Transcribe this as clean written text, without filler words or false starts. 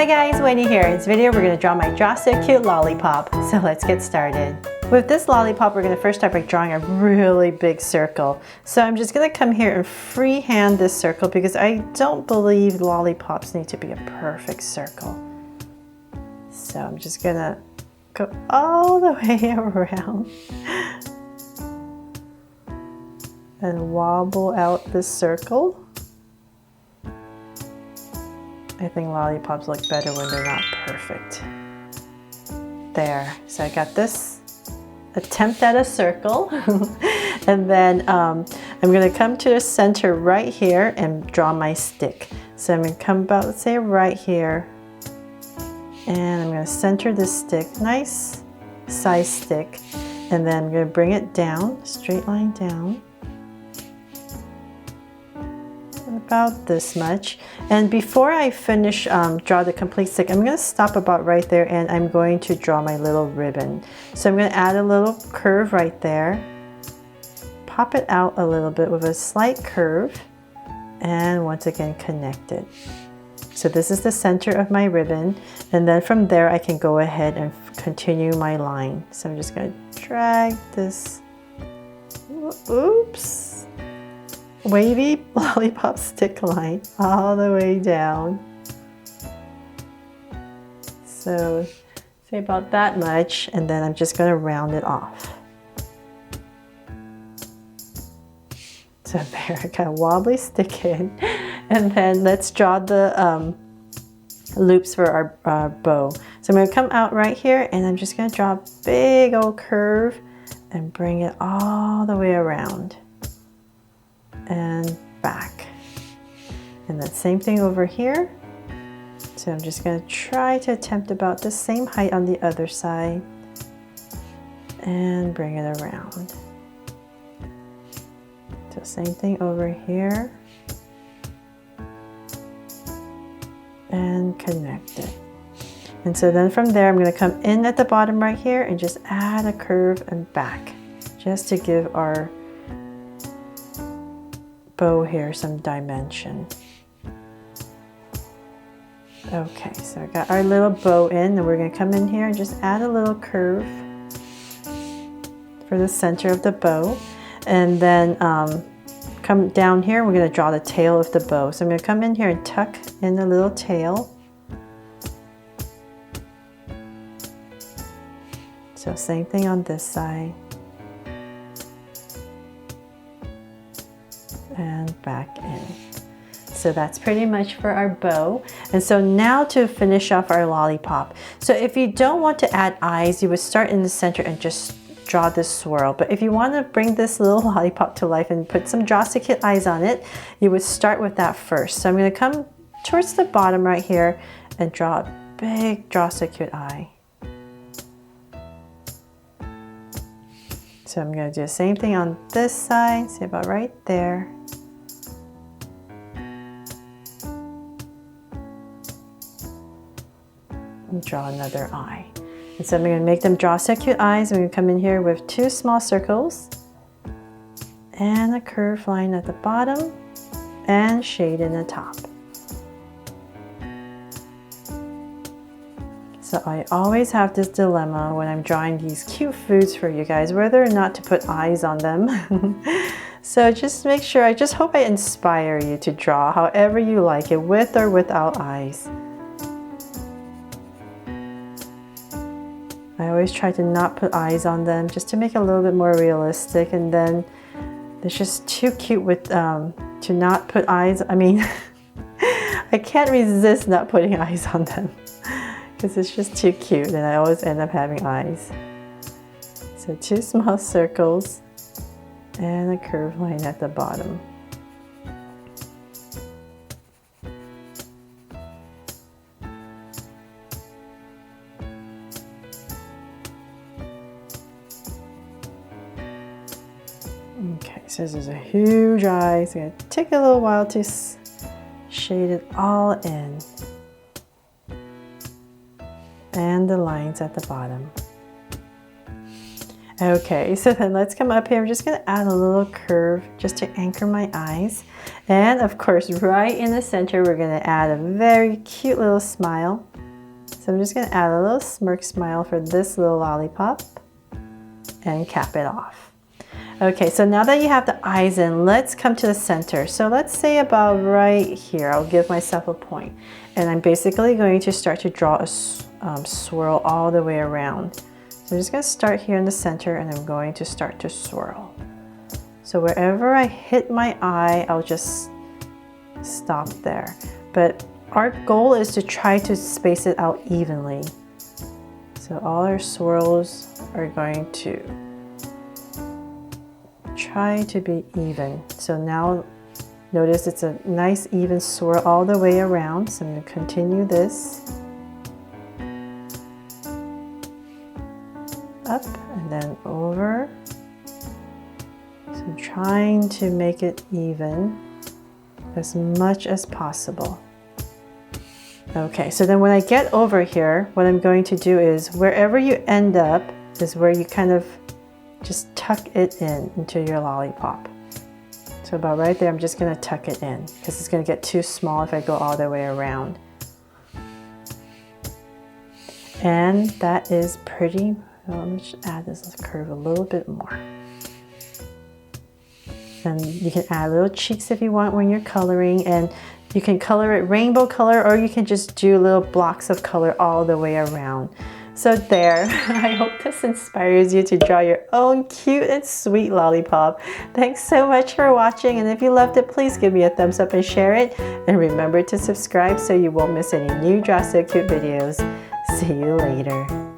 Hi guys, Wendy here. In this video we're going to draw my Draw So Cute Lollipop. So let's get started. With this lollipop we're going to first start by drawing a really big circle. So I'm just going to come here and freehand this circle because I don't believe lollipops need to be a perfect circle. So I'm just going to go all the way around and wobble out this circle. I think lollipops look better when they're not perfect. There, so I got this attempt at a circle. And then I'm gonna come to the center right here and draw my stick. So I'm gonna come about, let's say right here. And I'm gonna center this stick, nice size stick. And then I'm gonna bring it down, straight line down. About this much. And before I finish draw the complete stick, I'm going to stop about right there and I'm going to draw my little ribbon. So I'm going to add a little curve right there, pop it out a little bit with a slight curve, and once again connect it. So this is the center of my ribbon, and then from there I can go ahead and continue my line. So I'm just going to drag this, oops, wavy lollipop stick line all the way down. So say about that much, and then I'm just going to round it off. So there, I got a wobbly stick in, and then let's draw the loops for our bow. So I'm going to come out right here and I'm just going to draw a big old curve and bring it all the way around and back. And that same thing over here. So I'm just going to try to attempt about the same height on the other side and bring it around. So same thing over here and connect it. And so then from there I'm going to come in at the bottom right here and just add a curve and back, just to give our bow here some dimension. Okay, so I got our little bow in, and we're going to come in here and just add a little curve for the center of the bow, and then come down here. We're going to draw the tail of the bow. So I'm going to come in here and tuck in the little tail. So same thing on this side. And back in. So that's pretty much for our bow. And so now to finish off our lollipop. So if you don't want to add eyes, you would start in the center and just draw this swirl. But if you want to bring this little lollipop to life and put some Draw So Cute eyes on it, you would start with that first. So I'm going to come towards the bottom right here and draw a big Draw So Cute eye. So I'm going to do the same thing on this side, see about right there. And draw another eye. And so I'm going to make them Draw So Cute eyes. I'm going to come in here with two small circles and a curved line at the bottom and shade in the top. So I always have this dilemma when I'm drawing these cute foods for you guys, whether or not to put eyes on them. So just make sure, I just hope I inspire you to draw however you like it, with or without eyes. I always try to not put eyes on them just to make it a little bit more realistic, and then it's just too cute with to not put eyes. I mean, I can't resist not putting eyes on them because it's just too cute, and I always end up having eyes. So two small circles and a curved line at the bottom. Okay, so this is a huge eye. It's going to take a little while to shade it all in. And the lines at the bottom. Okay, so then let's come up here. I'm just going to add a little curve just to anchor my eyes. And of course, right in the center, we're going to add a very cute little smile. So I'm just gonna add a little smirk smile for this little lollipop and cap it off. Okay, so now that you have the eyes in, let's come to the center. So let's say about right here, I'll give myself a point. And I'm basically going to start to draw a swirl all the way around. So I'm just gonna start here in the center and I'm going to start to swirl. So wherever I hit my eye, I'll just stop there. But our goal is to try to space it out evenly. So all our swirls are going to try to be even. So now notice it's a nice even swirl all the way around. So I'm going to continue this up and then over. So I'm trying to make it even as much as possible. Okay, so then when I get over here, what I'm going to do is wherever you end up is where you kind of just tuck it in into your lollipop. So about right there, I'm just gonna tuck it in because it's gonna get too small if I go all the way around. And that is pretty, well, let me just add this curve a little bit more. And you can add little cheeks if you want when you're coloring, and you can color it rainbow color, or you can just do little blocks of color all the way around. So there, I hope this inspires you to draw your own cute and sweet lollipop. Thanks so much for watching, and if you loved it, please give me a thumbs up and share it. And remember to subscribe so you won't miss any new Draw So Cute videos. See you later.